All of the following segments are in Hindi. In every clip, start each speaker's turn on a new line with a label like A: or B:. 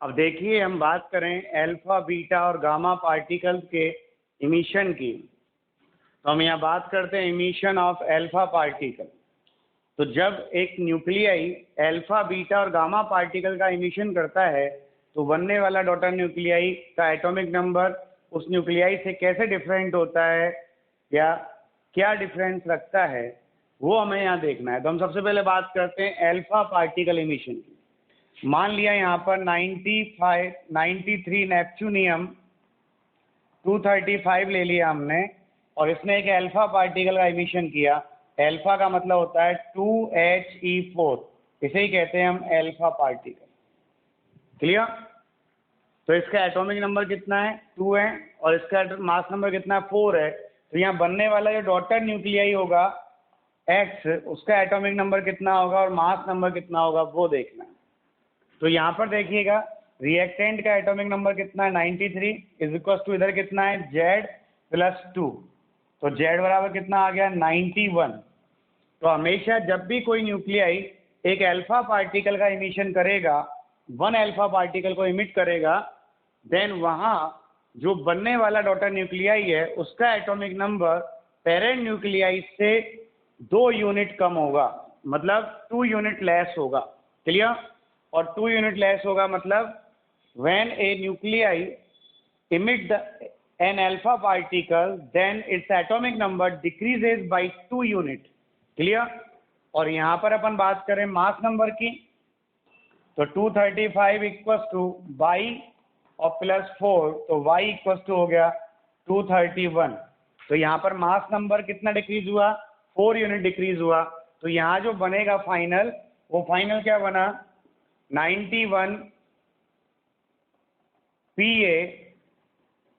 A: अब देखिए हम बात करें अल्फा बीटा और गामा पार्टिकल्स के इमिशन की, तो हम यहाँ बात करते हैं इमिशन ऑफ अल्फा पार्टिकल। तो जब एक न्यूक्लियाई अल्फा बीटा और गामा पार्टिकल का इमिशन करता है तो बनने वाला डॉटर न्यूक्लियाई का एटॉमिक नंबर उस न्यूक्लियाई से कैसे डिफरेंट होता है या क्या डिफरेंस रखता है वो हमें यहाँ देखना है। तो हम सबसे पहले बात करते हैं अल्फा पार्टिकल इमिशन की। मान लिया यहाँ पर 93 नेपच्यूनियम 235 ले लिया हमने और इसने एक अल्फा पार्टिकल का इमिशन किया। अल्फा का मतलब होता है 2He4, इसे ही कहते हैं हम अल्फा पार्टिकल। क्लियर? तो इसका एटॉमिक नंबर कितना है? 2 है और इसका मास नंबर कितना है? 4 है। तो यहाँ बनने वाला जो डॉटर न्यूक्लियाई होगा X, उसका एटॉमिक नंबर कितना होगा और मास नंबर कितना होगा वो देखना है। तो यहाँ पर देखिएगा रिएक्टेंट का एटॉमिक नंबर कितना है? 93 इज इक्वल टू इधर कितना है? Z+2। तो Z बराबर कितना आ गया? 91। तो हमेशा जब भी कोई न्यूक्लियाई एक अल्फा पार्टिकल का इमिशन करेगा, वन अल्फा पार्टिकल को इमिट करेगा, देन वहाँ जो बनने वाला डॉटर न्यूक्लियाई है उसका एटॉमिक नंबर पेरेंट न्यूक्लियाई से 2 यूनिट कम होगा, मतलब 2 यूनिट लेस होगा। क्लियर? और 2 यूनिट लेस होगा मतलब when a nuclei emit an alpha particle then its atomic number decreases by 2 unit। Clear? और यहाँ पर अपन बात करें मास नंबर की, तो 235 इक्वल्स टू y और +4, तो y इक्वल्स टू हो गया 231। तो यहाँ पर मास नंबर कितना डिक्रीज हुआ? 4 यूनिट डिक्रीज हुआ। तो यहाँ जो बनेगा फाइनल, वो फाइनल क्या बना? 91 Pa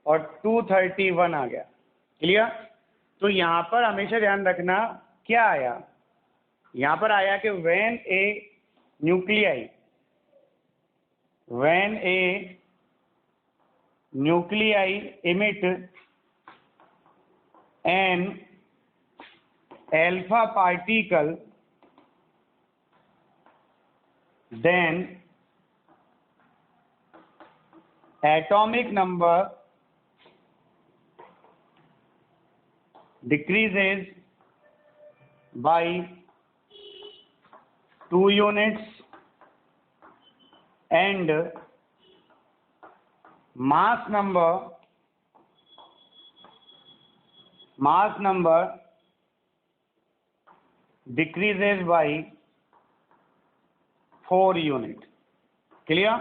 A: और 231 आ गया। क्लियर? तो यहाँ पर हमेशा ध्यान रखना क्या आया, यहाँ पर आया कि when a nuclei emit an alpha particle then atomic number decreases by 2 units and mass number decreases by 4 unit. Clear?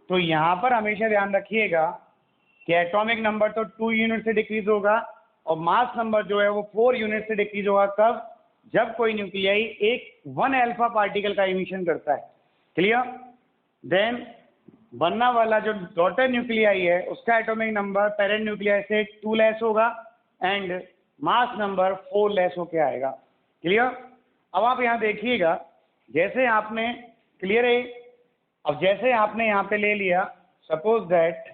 A: तो यहाँ पर हमेशा ध्यान रखिएगा कि एटॉमिक नंबर तो 2 यूनिट से डिक्रीज होगा और मास नंबर जो है वो 4 यूनिट से डिक्रीज होगा। कब? जब कोई न्यूक्लियाई एक वन अल्फा पार्टिकल का इमिशन करता है। क्लियर? देन बनना वाला जो डॉटर न्यूक्लियाई है उसका एटॉमिक नंबर पेरेंट न्यूक्लियाई से 2 लेस होगा एंड मास नंबर 4 लेस होके आएगा। क्लियर? अब आप यहाँ देखिएगा, जैसे आपने क्लियर है, अब जैसे आपने यहाँ पे ले लिया, सपोज दैट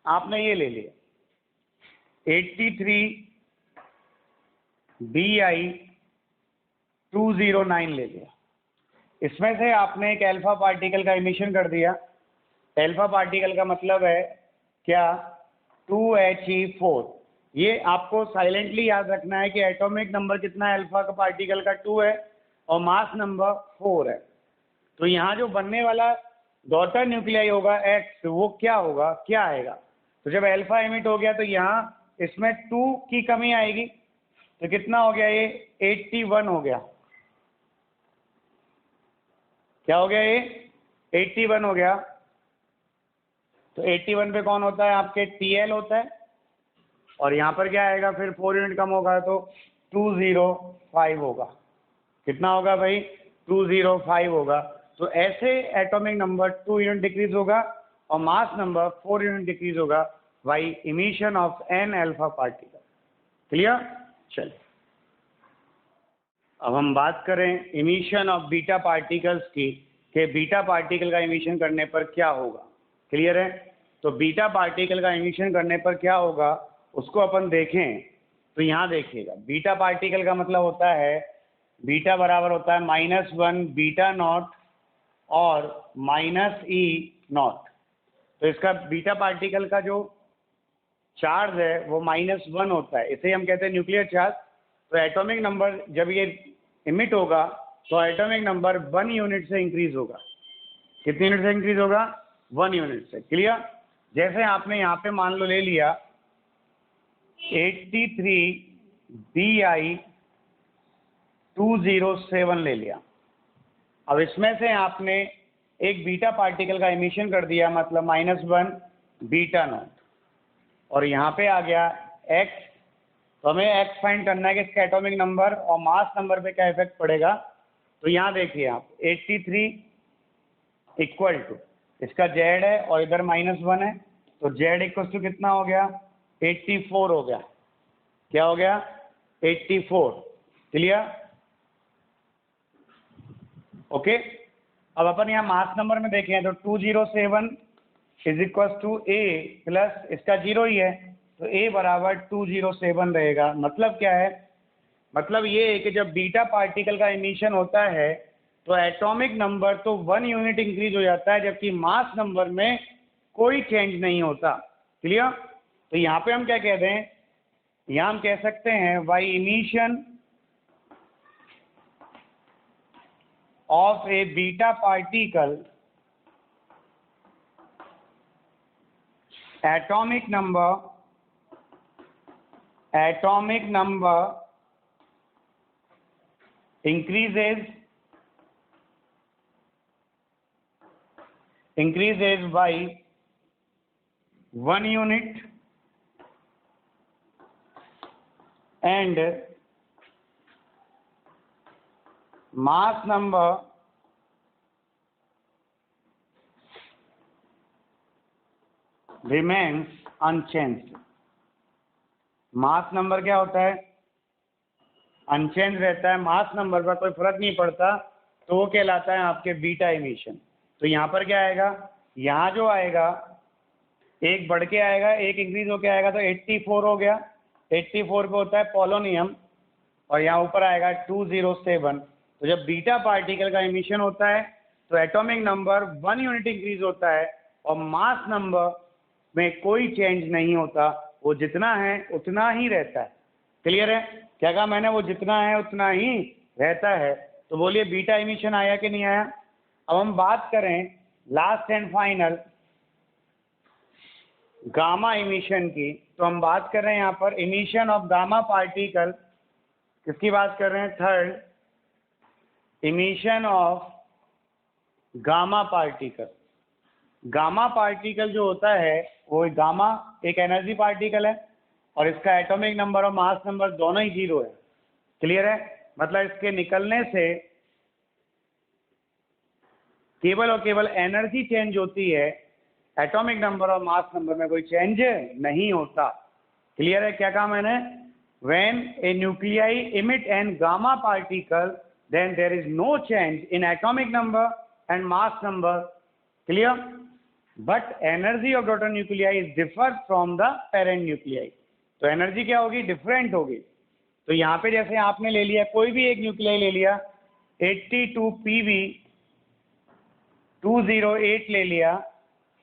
A: आपने ये ले लिया 83 Bi209 ले लिया। इसमें से आपने एक अल्फा पार्टिकल का इमिशन कर दिया। अल्फा पार्टिकल का मतलब है क्या? 2He4। ये आपको साइलेंटली याद रखना है कि एटॉमिक नंबर कितना है अल्फा का पार्टिकल का? 2 है और मास नंबर 4 है। तो यहाँ जो बनने वाला डॉटर न्यूक्लियाई होगा X, वो क्या होगा, क्या आएगा? तो जब अल्फा इमिट हो गया तो यहाँ इसमें 2 की कमी आएगी, तो कितना हो गया? ये 81 हो गया। क्या हो गया? ये 81 हो गया। तो 81 पे कौन होता है? आपके Tl होता है और यहाँ पर क्या आएगा? फिर 4 यूनिट कम होगा तो 205 होगा। कितना होगा भाई? 205 होगा। तो ऐसे एटॉमिक नंबर 2 यूनिट डिक्रीज होगा और मास नंबर 4 यूनिट डिक्रीज होगा by emission of an alpha particle. Clear? चलिए अब हम बात करें इमिशन ऑफ बीटा पार्टिकल्स की, कि बीटा पार्टिकल का इमिशन करने पर क्या होगा। क्लियर है? तो बीटा पार्टिकल का इमिशन करने पर क्या होगा उसको अपन देखें। तो यहाँ देखिएगा, बीटा पार्टिकल का मतलब होता है बीटा बराबर होता है -1 बीटा नॉट और -E0। तो इसका बीटा पार्टिकल का जो चार्ज है वो -1 होता है, इसे हम कहते हैं न्यूक्लियर चार्ज। तो एटॉमिक नंबर जब ये इमिट होगा तो एटॉमिक नंबर 1 यूनिट से इंक्रीज होगा। कितनी यूनिट से इंक्रीज होगा? 1 यूनिट से। क्लियर? जैसे आपने यहाँ पे मान लो ले लिया 83 Bi207 ले लिया। अब इसमें से आपने एक बीटा पार्टिकल का इमिशन कर दिया, मतलब -1 बीटा नॉट, और यहाँ पे आ गया x। तो हमें x फाइंड करना है कि इसका एटॉमिक नंबर और मास नंबर पे क्या इफेक्ट पड़ेगा। तो यहाँ देखिए आप 83 इक्वल टू इसका z है और इधर -1 है, तो z इक्वल टू कितना हो गया? 84 हो गया। क्या हो गया? 84। क्लियर? ओके। अब अपन यहाँ मास नंबर में देखें तो 207 is equal to a plus इसका 0 ही है, तो a बराबर 207 रहेगा। मतलब क्या है? मतलब ये है कि जब बीटा पार्टिकल का इमिशन होता है तो एटॉमिक नंबर तो 1 यूनिट इंक्रीज हो जाता है, जबकि मास नंबर में कोई चेंज नहीं होता। क्लियर? तो यहाँ पे हम क्या कहते हैं? यहाँ हम कह सकते हैं by emission of A beta particle atomic number increases by 1 unit and mass number remains unchanged। Mass number क्या होता है? अनचेंज रहता है, मास नंबर पर कोई फर्क नहीं पड़ता, तो वो कहलाता है आपके बीटा इमिशन। तो यहाँ पर क्या आएगा? यहाँ जो आएगा एक बढ़ के आएगा, एक इंक्रीज होके आएगा, तो 84 हो गया। 84 पे होता है पोलोनियम, और यहाँ ऊपर आएगा 207। तो जब बीटा पार्टिकल का इमिशन होता है तो एटॉमिक नंबर 1 यूनिट इंक्रीज होता है और मास नंबर में कोई चेंज नहीं होता, वो जितना है उतना ही रहता है। क्लियर है? क्या कहा मैंने? वो जितना है उतना ही रहता है। तो बोलिए बीटा इमिशन आया कि नहीं आया? अब हम बात करें last and final gamma emission की, तो हम बात कर रहे हैं यहाँ पर इमिशन ऑफ गामा पार्टिकल। किसकी बात कर रहे हैं? Third, emission of gamma particle. Gamma particle जो होता है वो गामा एक एनर्जी पार्टिकल है और इसका एटॉमिक नंबर और मास नंबर दोनों ही 0 है। क्लियर है? मतलब इसके निकलने से केवल और केवल एनर्जी चेंज होती है, एटॉमिक नंबर और मास नंबर में कोई चेंज नहीं होता। क्लियर है? क्या कहा मैंने? When a nuclei emit an gamma particle then there is no change in atomic number and mass number. Clear? But energy of daughter nuclei is differ from the parent nuclei. तो एनर्जी क्या होगी? डिफरेंट होगी। तो यहाँ पे जैसे आपने ले लिया कोई भी एक न्यूक्लियाई ले लिया 82 PV 208 ले लिया,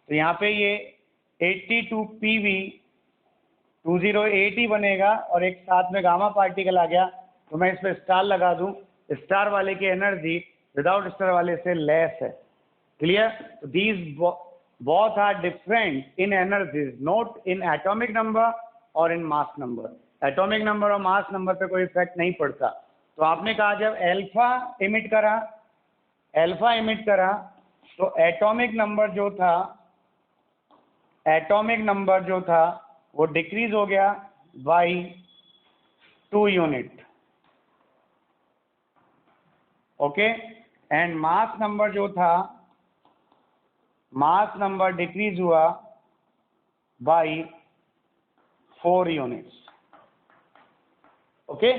A: तो यहाँ पे ये 82 PV 208 ही बनेगा और एक साथ में गामा पार्टिकल आ गया, तो मैं इस पर स्टार लगा दूं। स्टार वाले की एनर्जी विदाउट स्टार वाले से लेस है। क्लियर? तो these both are different in energies, not in atomic number और in mass number। Atomic number और मास नंबर पे कोई इफेक्ट नहीं पड़ता। तो आपने कहा जब अल्फा इमिट करा तो एटॉमिक नंबर जो था वो डिक्रीज हो गया by 2 unit. Okay. And mass number जो था, मास नंबर डिक्रीज हुआ बाई 4 यूनिट्स। ओके।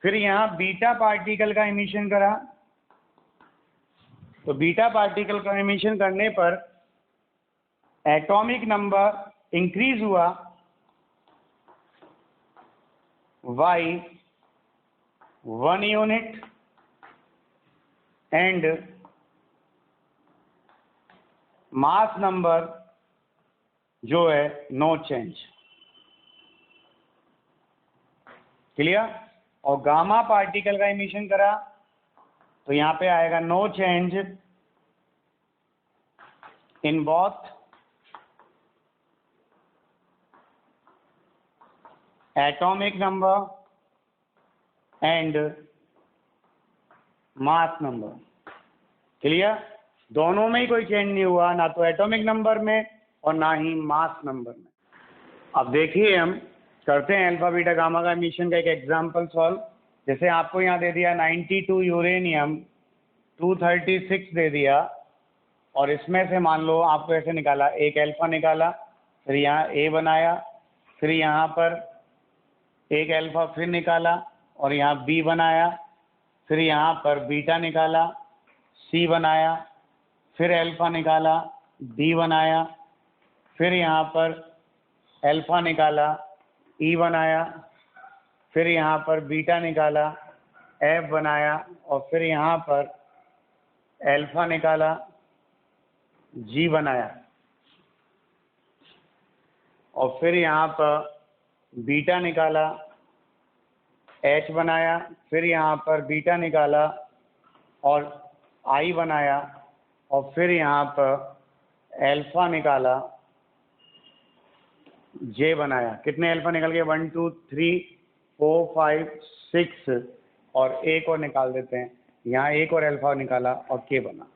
A: फिर यहाँ बीटा पार्टिकल का इमिशन करा, तो बीटा पार्टिकल का इमिशन करने पर एटॉमिक नंबर इंक्रीज हुआ by 1 unit and mass number जो है नो चेंज। क्लियर? और गामा पार्टिकल का इमिशन करा तो यहाँ पे आएगा no change in both atomic number and mass number. Clear? दोनों में ही कोई चेंज नहीं हुआ, ना तो एटॉमिक नंबर में और ना ही मास नंबर में। अब देखिए हम करते हैं अल्फा बीटा गामा का एमिशन का एक एग्जांपल सॉल्व। जैसे आपको यहाँ दे दिया 92 यूरेनियम 236 दे दिया, और इसमें से मान लो आपको ऐसे निकाला, एक अल्फा निकाला, फिर यहाँ ए बनाया, फिर यहाँ पर एक अल्फा फिर निकाला और यहाँ बी बनाया, फिर यहाँ पर बीटा निकाला, सी बनाया, फिर अल्फा निकाला, डी बनाया, फिर यहाँ पर अल्फा निकाला, ई बनाया, फिर यहाँ पर बीटा निकाला, एफ बनाया, और फिर यहाँ पर अल्फा निकाला, जी बनाया, और फिर यहाँ पर बीटा निकाला, एच बनाया, फिर यहाँ पर बीटा निकाला और आई बनाया, और फिर यहाँ पर अल्फा निकाला, जे बनाया। कितने अल्फा निकल गए? 1 2 3 4 5 6, और एक और निकाल देते हैं, यहाँ एक और अल्फा निकाला और के बना।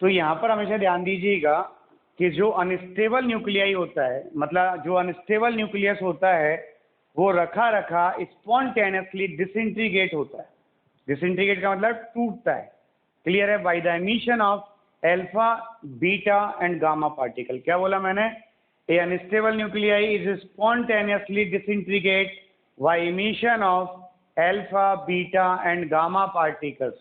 A: तो यहाँ पर हमेशा ध्यान दीजिएगा कि जो अनस्टेबल न्यूक्लियाई होता है, मतलब जो अनस्टेबल न्यूक्लियस होता है, वो रखा रखा स्पॉन्टेनियसली डिसइंटीग्रेट होता है। डिसइंटीग्रेट का मतलब टूटता है। क्लियर है? By the emission of alpha beta and gamma particle. क्या बोला मैंने? A unstable nuclei is spontaneously disintegrate by emission of alpha beta and gamma particles.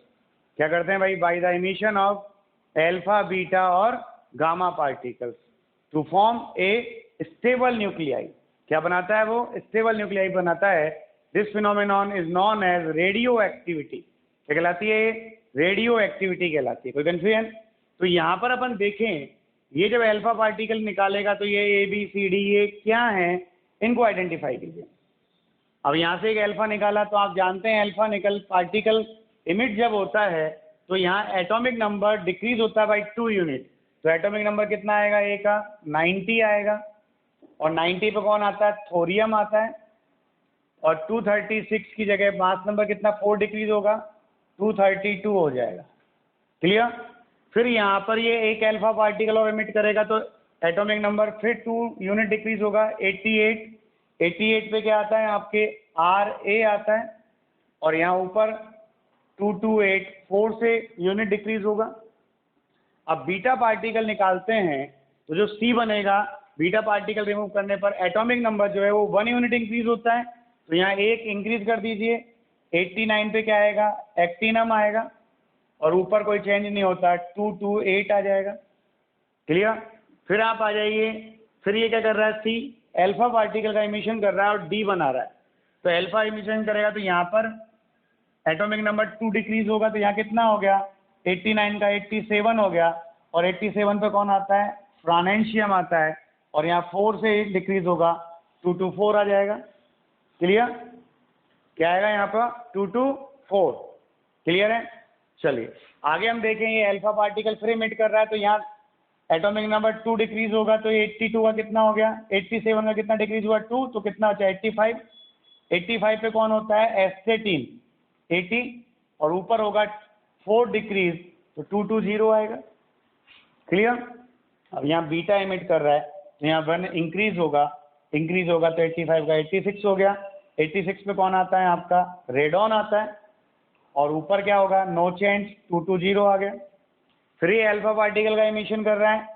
A: क्या करते हैं भाई? By the emission of alpha beta और gamma particles to form a stable nuclei. क्या बनाता है वो? स्टेबल न्यूक्लियाई बनाता है। This phenomenon is known as radioactivity. क्या कहलाती है? रेडियो एक्टिविटी कहलाती है। कोई कंफ्यूजन? तो यहाँ पर अपन देखें, ये जब अल्फा पार्टिकल निकालेगा तो ये ए बी सी डी ये क्या है, इनको आइडेंटिफाई कीजिए। अब यहाँ से एक अल्फा निकाला तो आप जानते हैं अल्फा निकल पार्टिकल इमिट जब होता है तो यहाँ एटॉमिक नंबर डिक्रीज होता है बाई 2 यूनिट। तो एटॉमिक नंबर कितना आएगा? ए का 90 आएगा, और 90 पे कौन आता है? थोरियम आता है। और 236 की जगह मास नंबर कितना 4 डिक्रीज होगा, 232 हो जाएगा। क्लियर? फिर यहाँ पर ये एक अल्फा पार्टिकल और एमिट करेगा तो एटॉमिक नंबर फिर 2 यूनिट डिक्रीज होगा, 88 पे क्या आता है आपके? आर ए आता है, और यहाँ ऊपर 228 4 से यूनिट डिक्रीज होगा। अब बीटा पार्टिकल निकालते हैं तो जो सी बनेगा, बीटा पार्टिकल रिमूव करने पर एटॉमिक नंबर जो है वो 1 यूनिट इंक्रीज होता है। तो यहाँ एक इंक्रीज कर दीजिए, 89 पे क्या आएगा? एक्टिनम आएगा, और ऊपर कोई चेंज नहीं होता, 228 आ जाएगा। क्लियर? फिर आप आ जाइए, फिर ये क्या कर रहा है? सी अल्फा पार्टिकल का इमिशन कर रहा है और डी बना रहा है। तो अल्फा इमिशन करेगा तो यहाँ पर एटॉमिक नंबर 2 डिक्रीज होगा, तो यहाँ कितना हो गया? 89 का 87 हो गया, और 87 पे कौन आता है? फ्रांनेशियम आता है, और यहाँ 4 से डिक्रीज होगा, 224 आ जाएगा। क्लियर? क्या आएगा यहाँ पर? 224। क्लियर है? चलिए आगे हम देखें, ये अल्फा पार्टिकल फिर इमिट कर रहा है तो यहाँ एटॉमिक नंबर 2 डिक्रीज होगा, तो 82 का कितना हो गया? 87 का कितना डिक्रीज हुआ? 2, तो कितना होता है? 85। 85 पे कौन होता है? एस्टेटिन 80, और ऊपर होगा 4 डिक्रीज, तो 220 आएगा। क्लियर? अब यहाँ बीटा इमिट कर रहा है तो यहाँ 1 इंक्रीज होगा तो 85 का 86 हो गया। 86 पे कौन आता है आपका? रेडॉन आता है, और ऊपर क्या होगा? नो चेंज, 220 आ गया। फिर ये अल्फा पार्टिकल का इमिशन कर रहा है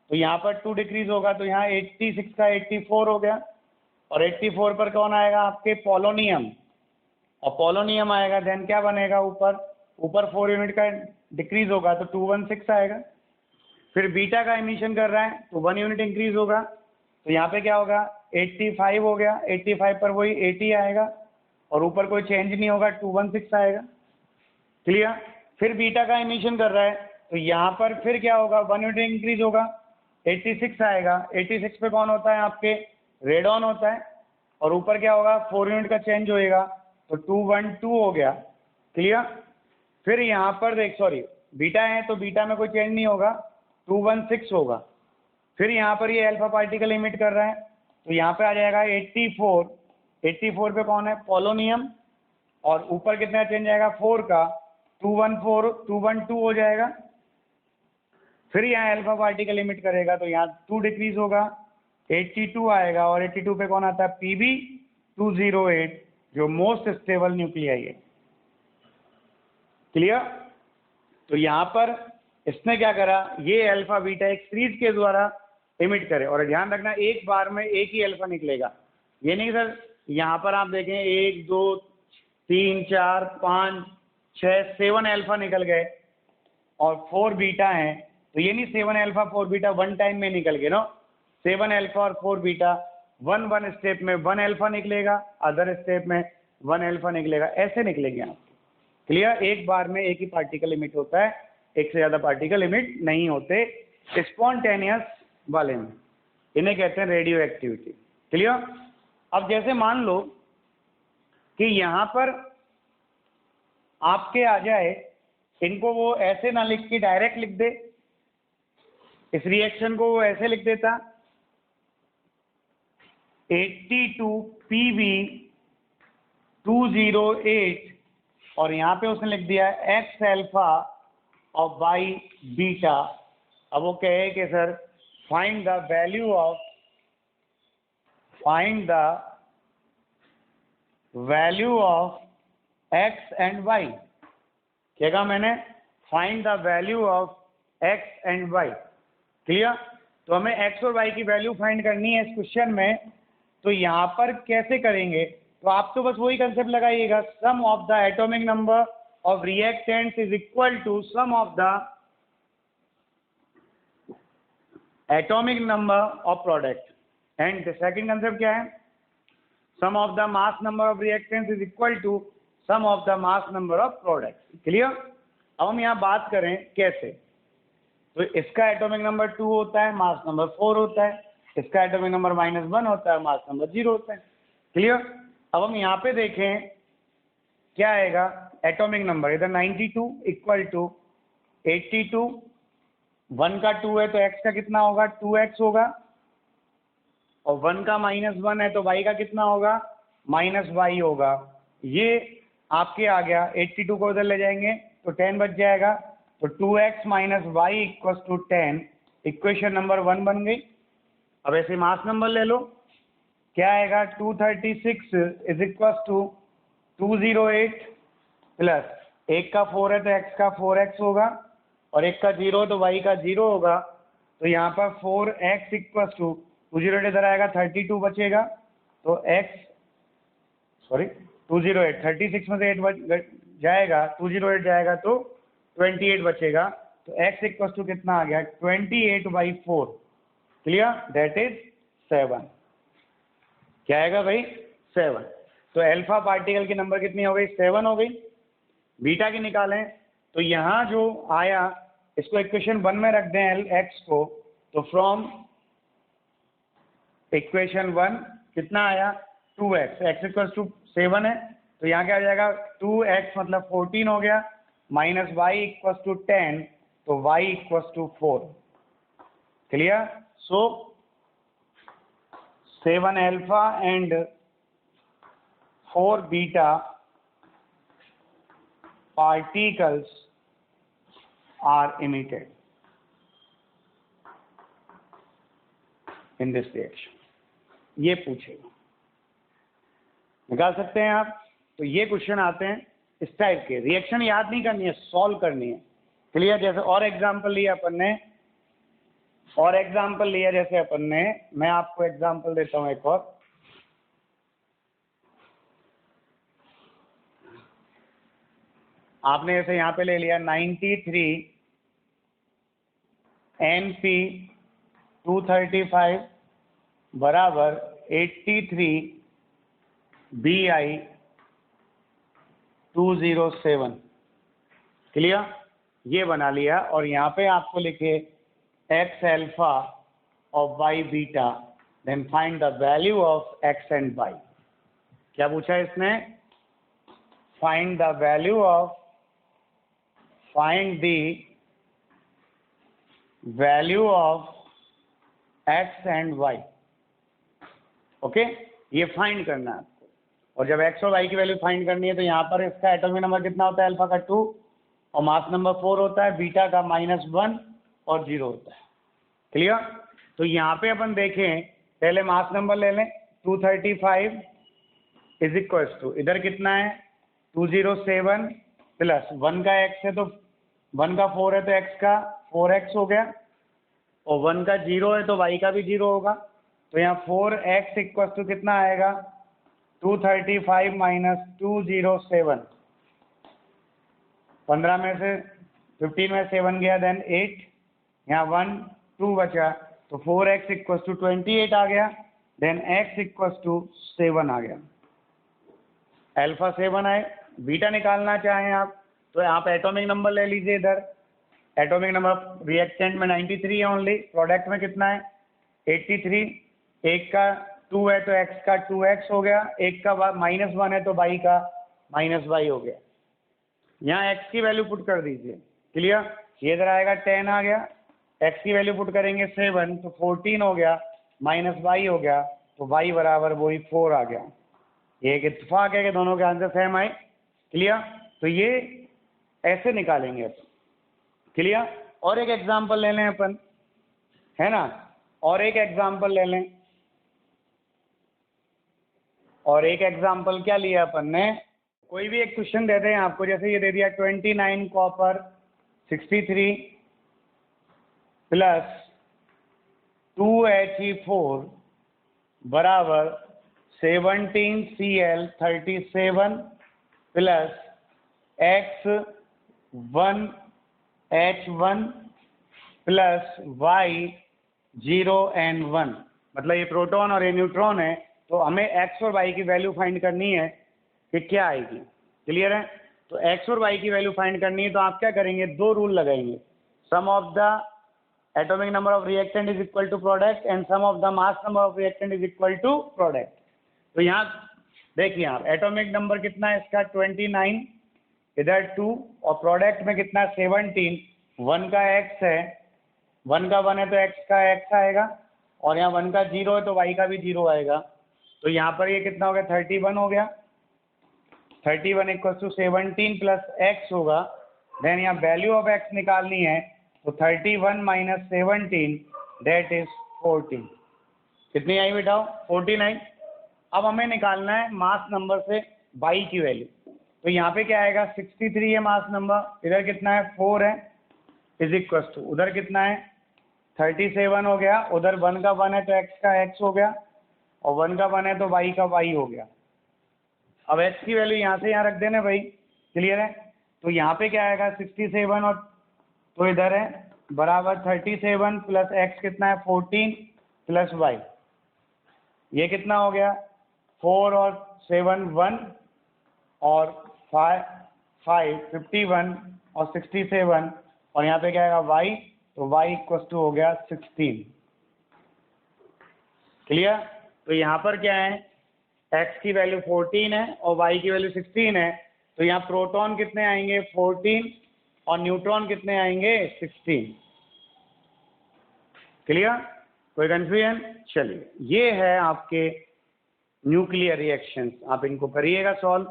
A: तो यहाँ पर 2 डिक्रीज होगा, तो यहाँ 86 का 84 हो गया, और 84 पर कौन आएगा आपके? पोलोनियम, और पोलोनियम आएगा, देन क्या बनेगा? ऊपर 4 यूनिट का डिक्रीज होगा तो 216 आएगा। फिर बीटा का इमिशन कर रहा है तो 1 यूनिट इंक्रीज होगा, तो यहाँ पे क्या होगा? 85 हो गया, 85 पर वही 80 आएगा, और ऊपर कोई चेंज नहीं होगा, 216 आएगा। क्लियर। फिर बीटा का एमिशन कर रहा है तो यहाँ पर फिर क्या होगा, 1 यूनिट इंक्रीज होगा, 86 आएगा। 86 पे कौन होता है आपके, रेडॉन होता है। और ऊपर क्या होगा, 4 यूनिट का चेंज होएगा तो 212 हो गया। क्लियर। फिर यहाँ पर देख, सॉरी बीटा है तो बीटा में कोई चेंज नहीं होगा, 216 होगा। फिर यहाँ पर ये अल्फा पार्टिकल इमिट कर रहा है तो यहाँ पे आ जाएगा 84। 84 पे कौन है, पोलोनियम। और ऊपर कितना चेंज आएगा, 4 का, 212 हो जाएगा। फिर यहाँ अल्फा पार्टिकल इमिट करेगा तो यहाँ 2 डिक्रीज होगा, 82 आएगा। और 82 पे कौन आता है, Pb208, जो मोस्ट स्टेबल न्यूक्लियाई है। क्लियर। तो यहाँ पर इसने क्या करा, ये अल्फा बीटा एक सीरीज के द्वारा इमिट करे। और ध्यान रखना एक बार में एक ही अल्फा निकलेगा, ये नहीं सर यहाँ पर आप देखें 1 2 3 4 5 6 7 अल्फा निकल गए और 4 बीटा हैं, तो ये नहीं 7 अल्फा 4 बीटा वन टाइम में निकल गए, नो। 7 अल्फा और 4 बीटा वन स्टेप में 1 अल्फा निकलेगा, अदर स्टेप में 1 अल्फा निकलेगा, ऐसे निकलेंगे आप। क्लियर। एक बार में एक ही पार्टिकल इमिट होता है, एक से ज़्यादा पार्टिकल इमिट नहीं होते स्पॉन्टेनियस वाले में, इन्हें कहते हैं रेडियो एक्टिविटी। क्लियर। अब जैसे मान लो कि यहाँ पर आपके आ जाए, इनको वो ऐसे ना लिख के डायरेक्ट लिख दे, इस रिएक्शन को वो ऐसे लिख देता 82 Pb208 और यहाँ पे उसने लिख दिया X अल्फा और Y बीटा। अब वो कहे कि sir find the value of X and Y। क्या कहा मैंने, find the value of X and Y। Clear. तो हमें X और Y की वैल्यू फाइंड करनी है इस क्वेश्चन में, तो यहाँ पर कैसे करेंगे, तो आप तो बस वही कंसेप्ट लगाइएगा, sum of the atomic number of reactants is equal to sum of the atomic number of product. And second concept क्या है, sum of the mass number of reactants is equal to sum of the mass number of product. Clear. अब हम यहाँ बात करें कैसे, तो इसका एटॉमिक नंबर 2 होता है, मास नंबर 4 होता है, इसका एटॉमिक नंबर -1 होता है, मास नंबर 0 होता है। क्लियर। अब हम यहाँ पे देखें क्या आएगा, एटॉमिक नंबर इधर 92 इक्वल टू 82, 1 का 2 है तो x का कितना होगा, 2x होगा, और 1 का -1 है तो y का कितना होगा, -y होगा। ये आपके आ गया, 82 को उधर ले जाएंगे तो 10 बच जाएगा, तो 2x - y = 10, इक्वेशन नंबर 1 बन गई। अब ऐसे मास नंबर ले लो, क्या आएगा, 236 = 208 प्लस 1 का 4 है तो x का 4x होगा, और 1 का 0 है तो y का 0 होगा। तो यहाँ पर 4x = 208 इधर आएगा, 32 बचेगा, तो x, सॉरी 208, 36 में से 8 जाएगा, 208 जाएगा तो 28 बचेगा, तो x = कितना आ गया, 28/4। Clear, that is 7। क्या आएगा भाई, 7। तो अल्फा पार्टिकल की नंबर कितनी हो गई, 7 हो गई। बीटा की निकालें तो यहाँ जो आया, इसको इक्वेशन 1 में रख दें x को, तो फ्रॉम इक्वेशन 1 कितना आया, 2x, x = 7 है तो यहाँ क्या आ जाएगा, 2x मतलब 14 हो गया, माइनस y = 10, तो y = 4। Clear. So 7 alpha and 4 beta particles are emitted in this reaction। ये पूछेगा, निकाल सकते हैं आप। तो ये क्वेश्चन आते हैं इस टाइप के, रिएक्शन याद नहीं करनी है, सॉल्व करनी है। क्लियर। जैसे और एग्जांपल लिया अपन ने, जैसे अपन ने, मैं आपको एग्जांपल देता हूँ एक और। आपने जैसे यहाँ पे ले लिया 93 Np235 बराबर 83 Bi 207। क्लियर? ये बना लिया और यहाँ पे आपको लिखे x अल्फा और y beta, then find the value of x and y। क्या पूछा है इसने? Find the value of, find the value of x and y। Okay, ये फाइंड करना है आपको। और जब x और y की वैल्यू फाइंड करनी है तो यहाँ पर इसका एटॉमिक नंबर कितना होता है? अल्फा का 2 और मास नंबर 4 होता है, बीटा का -1 और 0 होता है। क्लियर? तो यहाँ पे अपन देखें, पहले मास नंबर ले लें, 235 इज इक्वल टू, इधर कितना है? 207 प्लस 1 का x है तो 1 का 4 है तो x का 4x हो गया, और 1 का 0 है तो y का भी 0 होगा। तो यहाँ 4x इक्वल टू कितना आएगा? 235 माइनस 207, 15 में से 15 में 7 गया, देन 8, यहाँ 1 2 बचा, तो 4x इक्वल टू 28 आ गया, देन x इक्वल टू 7 आ गया। अल्फा 7 आए। बीटा निकालना चाहें आप तो आप एटॉमिक नंबर ले लीजिए। इधर एटॉमिक नंबर रिएक्टेंट में 93 है ओनली, प्रोडक्ट में कितना है? 83। एक का 2 है तो x का 2x हो गया, एक का -1 है तो y का -y हो गया। यहाँ x की वैल्यू पुट कर दीजिए। क्लियर? ये इधर आएगा 10 आ गया, x की वैल्यू पुट करेंगे 7 तो 14 हो गया, -y हो गया, तो y बराबर वही 4 आ गया। ये एक इत्तेफाक है कि दोनों के आंसर सेम आए। क्लियर? तो ये ऐसे निकालेंगे अपन। क्लियर? और एक एग्जाम्पल ले लें अपन, है ना? और एक एग्जाम्पल ले लें, और एक एग्जाम्पल क्या लिया अपन ने? कोई भी एक क्वेश्चन देते हैं आपको, जैसे ये दे दिया 29 कॉपर 63 प्लस 2He4 बराबर 17 Cl 37 plus X1 H1 plus Y 0 N1। मतलब ये प्रोटॉन और ये न्यूट्रॉन है, तो हमें x और y की वैल्यू फाइंड करनी है कि क्या आएगी। क्लियर है? तो x और y की वैल्यू फाइंड करनी है तो आप क्या करेंगे? दो रूल लगाएंगे, sum of the atomic number of reactant is equal to product and sum of the mass number of reactant is equal to product. तो यहाँ देखिए आप, एटॉमिक नंबर कितना है इसका? 29, इधर 2, और प्रोडक्ट में कितना? 17। 1 का x है, 1 का 1 है तो x का x आएगा, और यहाँ 1 का 0 है तो y का भी 0 आएगा। तो यहाँ पर ये कितना हो गया? 31 हो गया। 31 इक्वल टू 17 प्लस x होगा, देन यहाँ वैल्यू ऑफ x निकालनी है, तो 31 माइनस 17 डेट इज 14। कितनी आई बेटा? 14 आई। अब हमें निकालना है मास नंबर से y की वैल्यू। तो यहाँ पे क्या आएगा? 63 है मास नंबर, इधर कितना है? 4 है, इज इक्वल टू उधर कितना है? 37 हो गया, उधर 1 का 1 है तो x का x हो गया, और 1 का 1 है तो y का y हो गया। अब x की वैल्यू यहाँ से यहाँ रख देना भाई। क्लियर है? तो यहाँ पे क्या आएगा? 67, और तो इधर है बराबर 37 प्लस x कितना है? 14 प्लस y, ये कितना हो गया? 4 और 7 1 और 5 51 और 67, और यहाँ पे क्या आएगा? y, तो y इक्वल टू हो गया 16। क्लियर? तो यहाँ पर क्या है? x की वैल्यू 14 है और y की वैल्यू 16 है, तो यहाँ प्रोटॉन कितने आएंगे? 14, और न्यूट्रॉन कितने आएंगे? 16। क्लियर? कोई कंफ्यूजन? चलिए, ये है आपके न्यूक्लियर रिएक्शंस। आप इनको करिएगा सॉल्व,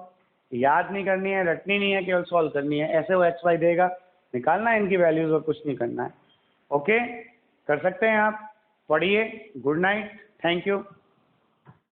A: याद नहीं करनी है, रटनी नहीं है, केवल सॉल्व करनी है। ऐसे वो एक्स वाई देगा, निकालना है इनकी वैल्यूज और कुछ नहीं करना है। ओके, कर सकते हैं आप। पढ़िए। Good night, thank you.